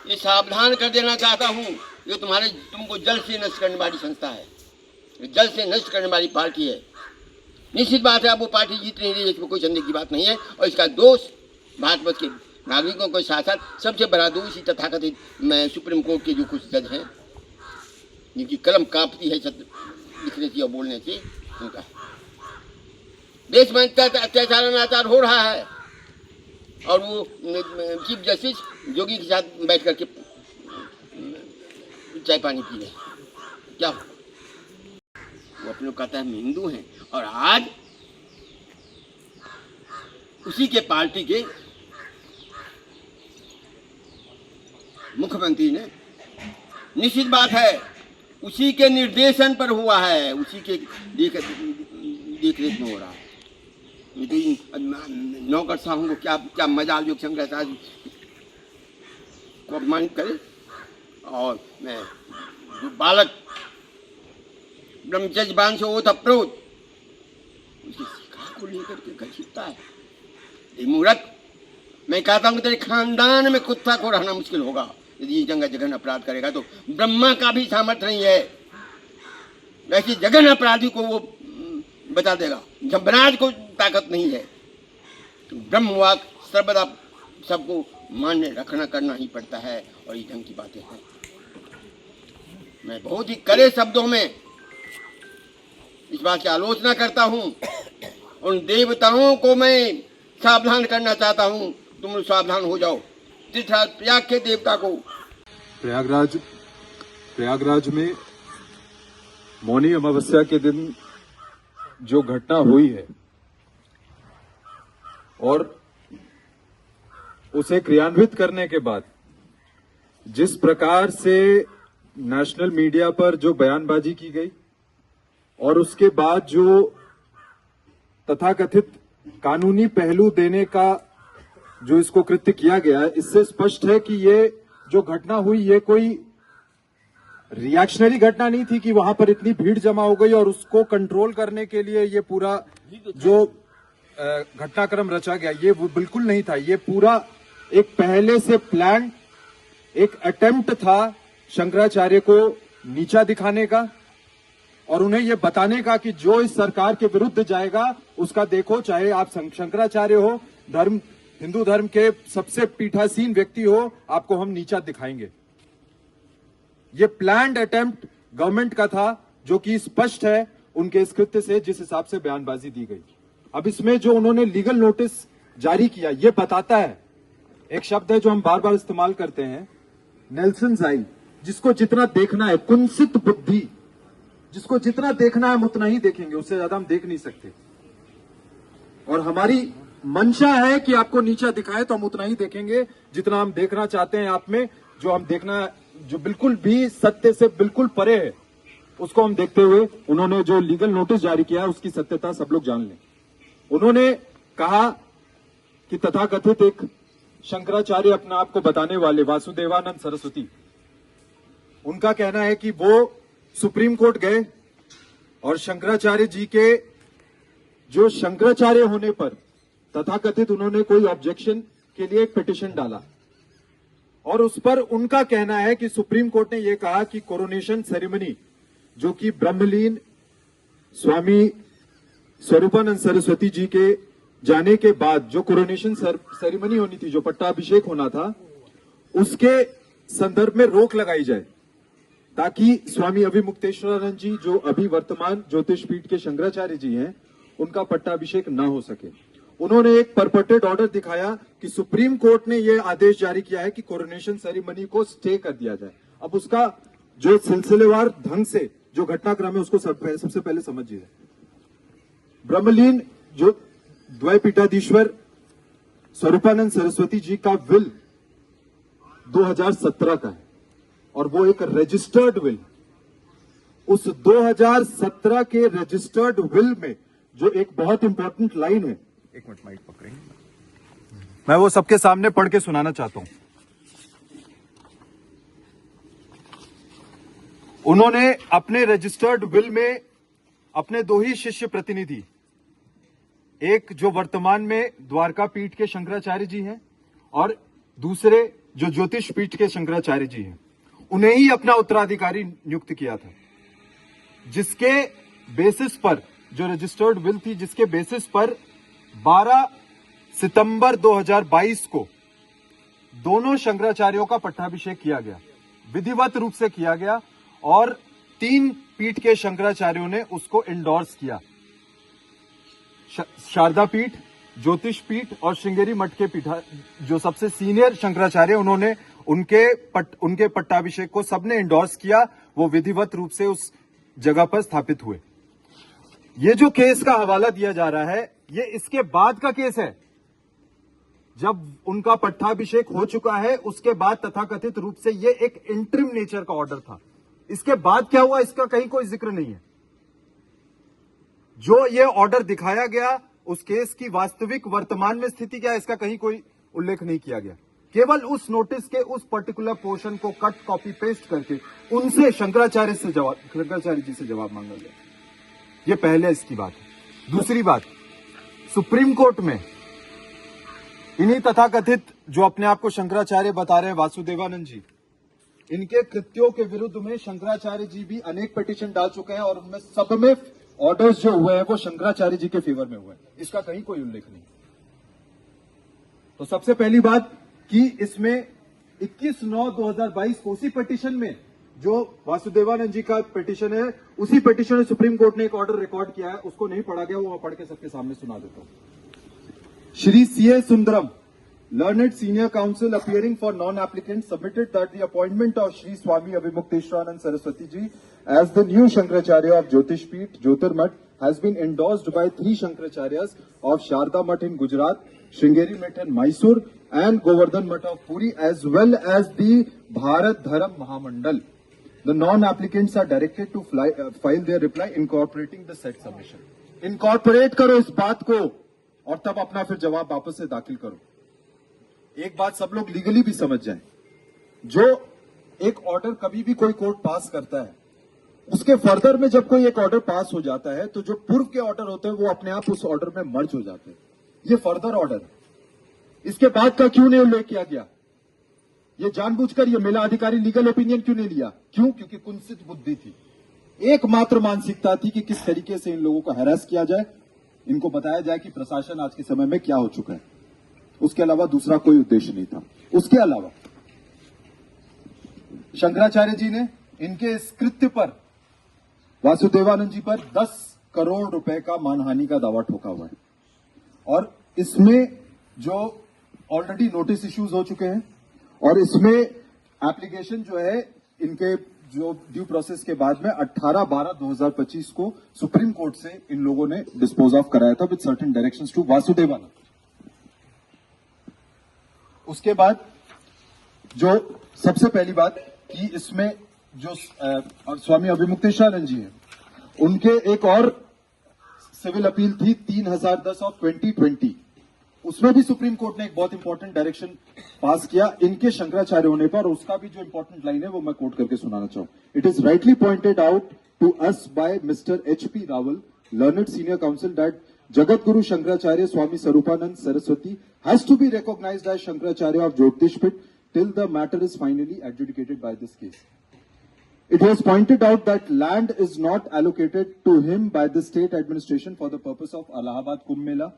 ये सावधान कर देना चाहता हूँ, ये तुमको जल से नष्ट करने वाली संस्था है, जल से नष्ट करने वाली पार्टी है। निश्चित बात है अब वो पार्टी जीत नहीं रही, इसमें कोई संदेह की बात नहीं है। और इसका दोष भारतवर्ष के नागरिकों के साथ साथ सबसे बड़ा दोष ही तथाकथित सुप्रीम कोर्ट के जो कुछ जज हैं, जिनकी कलम कांपती है लिखने से और बोलने से, उनका देश में अत्याचार अनाचार हो रहा है। और वो चीफ जस्टिस जोगी के साथ बैठ करके चाय पानी पी रहे, क्या वो अपने कहता है हम हिंदू हैं, और आज उसी के पार्टी के मुख्यमंत्री ने, निश्चित बात है उसी के निर्देशन पर हुआ है, उसी के देख रेख में हो रहा है। नौकर साहब को क्या मजाल जो शंकराचार्य को अपमानित करे, और मैं जो बालक ब्रह्मचर्यवान से वो था प्रोत, उसकी शिक्षा को लेकर के घसीटता है। ये मूर्ख, मैं कहता हूँ तेरे खानदान में कुत्ता को रहना मुश्किल होगा यदि ये जगह जगह अपराध करेगा। तो ब्रह्मा का भी सामर्थ्य नहीं है, वैसे जगह अपराधी को वो बता देगा, जमराज को ताकत नहीं है। तो ब्रह्मवाक सर्वदा सबको मान्य रखना करना ही पड़ता है, और ये ढंग की बातें हैं। मैं बहुत ही कड़े शब्दों में इस बात की आलोचना करता हूँ। उन देवताओं को मैं सावधान करना चाहता हूँ, तुम लोग सावधान हो जाओ। तीर्थराज प्रयाग के देवता को, प्रयागराज में मौनी अमावस्या के दिन जो घटना हुई है और उसे क्रियान्वित करने के बाद जिस प्रकार से नेशनल मीडिया पर जो बयानबाजी की गई और उसके बाद जो तथाकथित कानूनी पहलू देने का जो इसको कृत्य किया गया है, इससे स्पष्ट है कि ये जो घटना हुई ये कोई रिएक्शनरी घटना नहीं थी कि वहां पर इतनी भीड़ जमा हो गई और उसको कंट्रोल करने के लिए ये पूरा जो घटनाक्रम रचा गया, ये वो बिल्कुल नहीं था। ये पूरा एक पहले से प्लान एक अटेम्प्ट था शंकराचार्य को नीचा दिखाने का और उन्हें ये बताने का कि जो इस सरकार के विरुद्ध जाएगा उसका देखो, चाहे आप शंकराचार्य हो, हिंदू धर्म के सबसे पीठासीन व्यक्ति हो, आपको हम नीचा दिखाएंगे। ये प्लान्ड अटेम्प्ट गवर्नमेंट का था, जो कि स्पष्ट है उनके इस कृत्य से जिस हिसाब से बयानबाजी दी गई। अब इसमें जो उन्होंने लीगल नोटिस जारी किया, ये बताता है, एक शब्द है जो हम बार बार इस्तेमाल करते हैं, नेल्सन्स आई, जिसको जितना देखना है, कुंसित बुद्धि, जिसको जितना देखना है हम उतना ही देखेंगे, उससे ज्यादा हम देख नहीं सकते। और हमारी मंशा है कि आपको नीचा दिखाए तो हम उतना ही देखेंगे जितना हम देखना चाहते हैं आप में, जो हम देखना, जो बिल्कुल भी सत्य से बिल्कुल परे है, उसको हम देखते हुए उन्होंने जो लीगल नोटिस जारी किया है उसकी सत्यता सब लोग जान लें। उन्होंने कहा कि तथाकथित एक शंकराचार्य अपने आप को बताने वाले वासुदेवानंद सरस्वती, उनका कहना है कि वो सुप्रीम कोर्ट गए और शंकराचार्य जी के जो शंकराचार्य होने पर तथाकथित उन्होंने कोई ऑब्जेक्शन के लिए एक पिटीशन डाला और उस पर उनका कहना है कि सुप्रीम कोर्ट ने यह कहा कि कोरोनेशन सेरेमनी, जो कि ब्रह्मलीन स्वामी स्वरूपानंद सरस्वती जी के जाने के बाद जो कोरोनेशन सेरेमनी होनी थी, जो पट्टाभिषेक होना था, उसके संदर्भ में रोक लगाई जाए ताकि स्वामी अभिमुक्तेश्वरानंद जी, जो अभी वर्तमान ज्योतिष पीठ के शंकराचार्य जी हैं, उनका पट्टाभिषेक ना हो सके। उन्होंने एक परपटेड ऑर्डर दिखाया कि सुप्रीम कोर्ट ने यह आदेश जारी किया है कि कोरोनेशन सेरेमनी को स्टे कर दिया जाए। अब उसका जो सिलसिलेवार ढंग से जो घटनाक्रम है उसको सबसे पहले समझिए। ब्रह्मलीन जो द्वैपीठाधीश्वर स्वरूपानंद सरस्वती जी का विल 2017 का है और वो एक रजिस्टर्ड विल। उस 2017 के रजिस्टर्ड विल में जो एक बहुत इंपॉर्टेंट लाइन है, एक मिनट माइक पकड़ेंगे, मैं वो सबके सामने पढ़ के सुनाना चाहता हूं। उन्होंने अपने रजिस्टर्ड विल में अपने दो ही शिष्य प्रतिनिधि, एक जो वर्तमान में द्वारका पीठ के शंकराचार्य जी हैं और दूसरे जो ज्योतिष पीठ के शंकराचार्य जी हैं, उन्हें ही अपना उत्तराधिकारी नियुक्त किया था, जिसके बेसिस पर जो रजिस्टर्ड विल थी, जिसके बेसिस पर 12 सितंबर 2022 को दोनों शंकराचार्यों का पट्टाभिषेक किया गया, विधिवत रूप से किया गया, और 3 पीठ के शंकराचार्यों ने उसको इंडोर्स किया। शारदा पीठ, ज्योतिष पीठ और श्रृंगेरी मठ के पीठा जो सबसे सीनियर शंकराचार्य, उन्होंने उनके पट्टाभिषेक को सबने इंडोर्स किया। वो विधिवत रूप से उस जगह पर स्थापित हुए। ये जो केस का हवाला दिया जा रहा है, ये इसके बाद का केस है। जब उनका पट्टाभिषेक हो चुका है, उसके बाद तथाकथित रूप से ये एक इंटरिम नेचर का ऑर्डर था। इसके बाद क्या हुआ, इसका कहीं कोई जिक्र नहीं है। जो ये ऑर्डर दिखाया गया, उस केस की वास्तविक वर्तमान में स्थिति क्या है, इसका कहीं कोई उल्लेख नहीं किया गया। केवल उस नोटिस के उस पर्टिकुलर पोर्शन को कट कॉपी पेस्ट करके उनसे शंकराचार्य जी से जवाब मांगा गया। ये पहले इसकी बात है। दूसरी बात, सुप्रीम कोर्ट में इन्हीं तथाकथित जो अपने आप को शंकराचार्य बता रहे हैं, वासुदेवानंद जी, इनके कृत्यों के विरुद्ध में शंकराचार्य जी भी अनेक पिटीशन डाल चुके हैं, और उनमें सब में ऑर्डर्स जो हुए हैं वो शंकराचार्य जी के फेवर में हुए हैं। इसका कहीं कोई उल्लेख नहीं। तो सबसे पहली बात कि इसमें 21/9/2022 को उसी पिटीशन में, जो वासुदेवानंद जी का पिटीशन है, उसी पिटीशन में सुप्रीम कोर्ट ने एक ऑर्डर रिकॉर्ड किया है। उसको नहीं पढ़ा गया, वो मैं पढ़ के सबके सामने सुना देता हूं। Shri C.A. Sundaram, learned senior counsel appearing for non-applicant, submitted that the appointment of Shri Swami Abhimukteswaranand Saraswati Ji as the new Shankaracharya of Jyotish Peeth, Jyotirmath, has been endorsed by 3 Shankaracharyas of Sharda Math in Gujarat, Sringeri Math in Mysore, and Govardhan Math of Puri, as well as the Bharat Dharam Mahamandal. The non-applicants are directed to file their reply incorporating the said submission. Incorporate करो इस बात को, और तब अपना फिर जवाब वापस से दाखिल करो। एक बात सब लोग लीगली भी समझ जाएं, जो एक ऑर्डर कभी भी कोई कोर्ट पास करता है, उसके फर्दर में जब कोई एक ऑर्डर पास हो जाता है, तो जो पूर्व के ऑर्डर होते हैं वो अपने आप उस ऑर्डर में मर्ज हो जाते हैं। ये फर्दर ऑर्डर है, इसके बाद का क्यों नहीं उल्लेख किया गया? ये जानबूझकर ये मेला अधिकारी लीगल ओपिनियन क्यों नहीं लिया? क्यों? क्योंकि कुंसित बुद्धि थी, एकमात्र मानसिकता थी कि किस तरीके से इन लोगों को हैरेस किया जाए, इनको बताया जाए कि प्रशासन आज के समय में क्या हो चुका है। उसके अलावा दूसरा कोई उद्देश्य नहीं था। उसके अलावा शंकराचार्य जी ने इनके इस कृत्य पर, वासुदेवानंद जी पर 10 करोड़ रुपए का मानहानि का दावा ठोका हुआ है, और इसमें जो ऑलरेडी नोटिस इश्यूज हो चुके हैं, और इसमें एप्लीकेशन जो है इनके जो ड्यू प्रोसेस के बाद में 18/12/2025 को सुप्रीम कोर्ट से इन लोगों ने डिस्पोज ऑफ कराया था with certain directions to Vasudevanand. उसके बाद जो सबसे पहली बात कि इसमें जो स्वामी अभिमुक्तेश्वरानंद जी हैं, उनके एक और सिविल अपील थी 3010 ऑफ 2020, उसमें भी सुप्रीम कोर्ट ने एक बहुत इंपॉर्टेंट डायरेक्शन पास किया इनके शंकराचार्य होने पर, और उसका भी जो इंपॉर्टेंट लाइन है वो मैं कोट करके सुनाना चाहूं। It is rightly pointed out to us by mister H.P. Rawal, learned senior counsel, that Jagat Guru Shankaracharya Swami Sarupanand Saraswati has to be recognized as Shankaracharya of Jyotish Peeth till the matter is finally adjudicated by this case. It was pointed out that land is not allocated to him by the state administration for the purpose of Allahabad Kumbh Mela.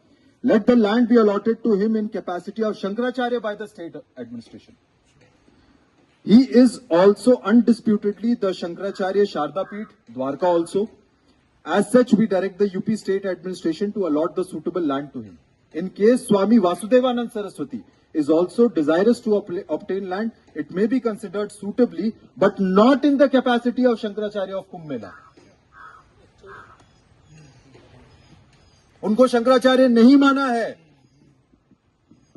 Let the land be allotted to him in capacity of Shankaracharya by the state administration. He is also undisputedly the Shankaracharya Sharda Peeth, Dwarka also. As such, we direct the UP state administration to allot the suitable land to him. In case Swami Vasudevanand Saraswati is also desirous to obtain land, it may be considered suitably, but not in the capacity of Shankaracharya of Kumbh Mela. उनको शंकराचार्य नहीं माना है,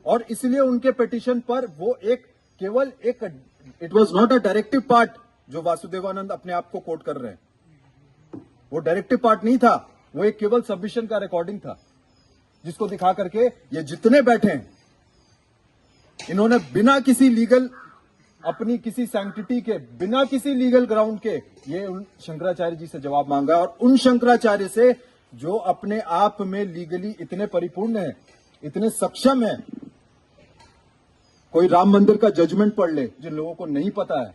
और इसलिए उनके petition पर वो केवल एक it was not a directive part जो वासुदेवानंद अपने आप को कोट कर रहे हैं, वो डायरेक्टिव पार्ट नहीं था, वो एक केवल सबमिशन का रिकॉर्डिंग था, जिसको दिखा करके ये जितने बैठे हैं, इन्होंने बिना किसी लीगल, अपनी किसी सैंक्टिटी के, बिना किसी लीगल ग्राउंड के ये उन शंकराचार्य जी से जवाब मांगा, और उन शंकराचार्य से जो अपने आप में लीगली इतने परिपूर्ण हैं, इतने सक्षम हैं, कोई राम मंदिर का जजमेंट पढ़ ले, जिन लोगों को नहीं पता है,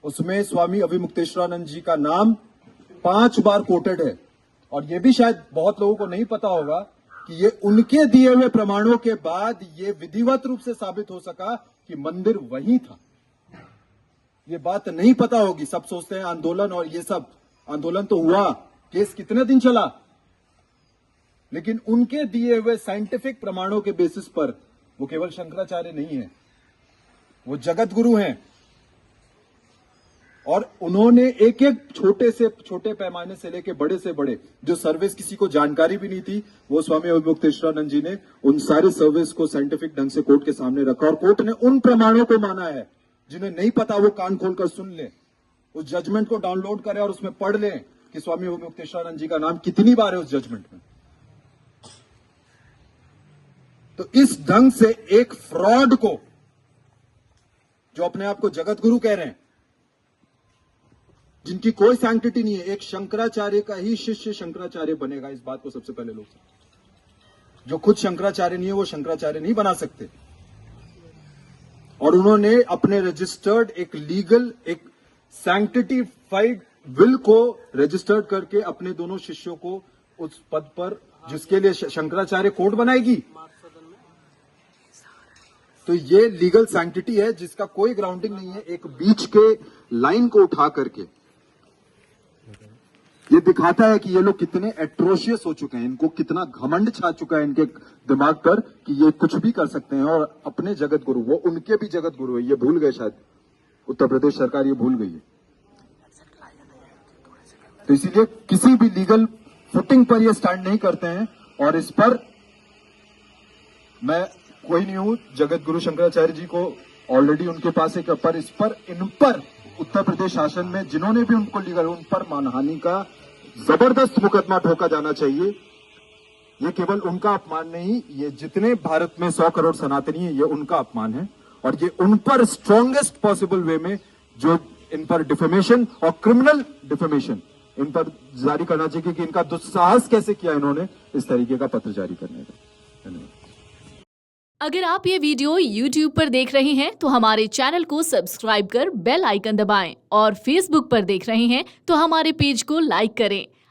उसमें स्वामी अभिमुक्तेश्वरानंद जी का नाम 5 बार कोटेड है। और ये भी शायद बहुत लोगों को नहीं पता होगा कि ये उनके दिए हुए प्रमाणों के बाद ये विधिवत रूप से साबित हो सका कि मंदिर वही था। ये बात नहीं पता होगी, सब सोचते हैं आंदोलन और ये सब। आंदोलन तो हुआ, केस कितने दिन चला, लेकिन उनके दिए हुए साइंटिफिक प्रमाणों के बेसिस पर, वो केवल शंकराचार्य नहीं है, वो जगत गुरु हैं। और उन्होंने एक एक छोटे से छोटे पैमाने से लेके बड़े से बड़े, जो सर्विस किसी को जानकारी भी नहीं थी, वो स्वामी अभिमुक्तेश्वरानंद जी ने उन सारे सर्विस को साइंटिफिक ढंग से कोर्ट के सामने रखा। और कोर्ट ने उन प्रमाणों को माना है। जिन्हें नहीं पता वो कान खोलकर सुन ले, उस जजमेंट को डाउनलोड करें और उसमें पढ़ लें कि स्वामी अभिमुक्तेश्वरानंद जी का नाम कितनी बार है उस जजमेंट में। तो इस ढंग से एक फ्रॉड को, जो अपने आप को जगत गुरु कह रहे हैं, जिनकी कोई सैंक्टिटी नहीं है, एक शंकराचार्य का ही शिष्य शंकराचार्य बनेगा, इस बात को सबसे पहले लोग समझें। जो खुद शंकराचार्य नहीं है वो शंकराचार्य नहीं बना सकते। और उन्होंने अपने रजिस्टर्ड एक लीगल, एक सैंक्टिफाइड विल को रजिस्टर्ड करके अपने दोनों शिष्यों को उस पद पर, जिसके लिए शंकराचार्य कोर्ट बनाएगी, तो ये लीगल सैंक्टिटी है जिसका कोई ग्राउंडिंग नहीं है। एक बीच के लाइन को उठा करके ये दिखाता है कि ये लोग कितने एट्रोशियस हो चुके हैं, इनको कितना घमंड छा चुका है इनके दिमाग पर कि ये कुछ भी कर सकते हैं। और अपने जगत गुरु, वो उनके भी जगत गुरु है, ये भूल गए शायद, उत्तर प्रदेश सरकार ये भूल गई है। तो इसीलिए किसी भी लीगल फुटिंग पर ये स्टैंड नहीं करते हैं। और इस पर मैं कोई नहीं हूं, जगत गुरु शंकराचार्य जी को ऑलरेडी उनके पास एक, पर इस पर, इन पर उत्तर प्रदेश शासन में जिन्होंने भी उनको लीगल, उन पर मानहानि का जबरदस्त मुकदमा ठोका जाना चाहिए। ये केवल उनका अपमान नहीं, ये जितने भारत में 100 करोड़ सनातनी है, ये उनका अपमान है। और ये उन पर स्ट्रॉन्गेस्ट पॉसिबल वे में जो इन पर डिफेमेशन और क्रिमिनल डिफेमेशन इन पर जारी करना चाहिए कि इनका दुस्साहस कैसे किया इन्होंने इस तरीके का पत्र जारी करने का। धन्यवाद। अगर आप ये वीडियो YouTube पर देख रहे हैं तो हमारे चैनल को सब्सक्राइब कर बेल आइकन दबाएं और Facebook पर देख रहे हैं तो हमारे पेज को लाइक करें।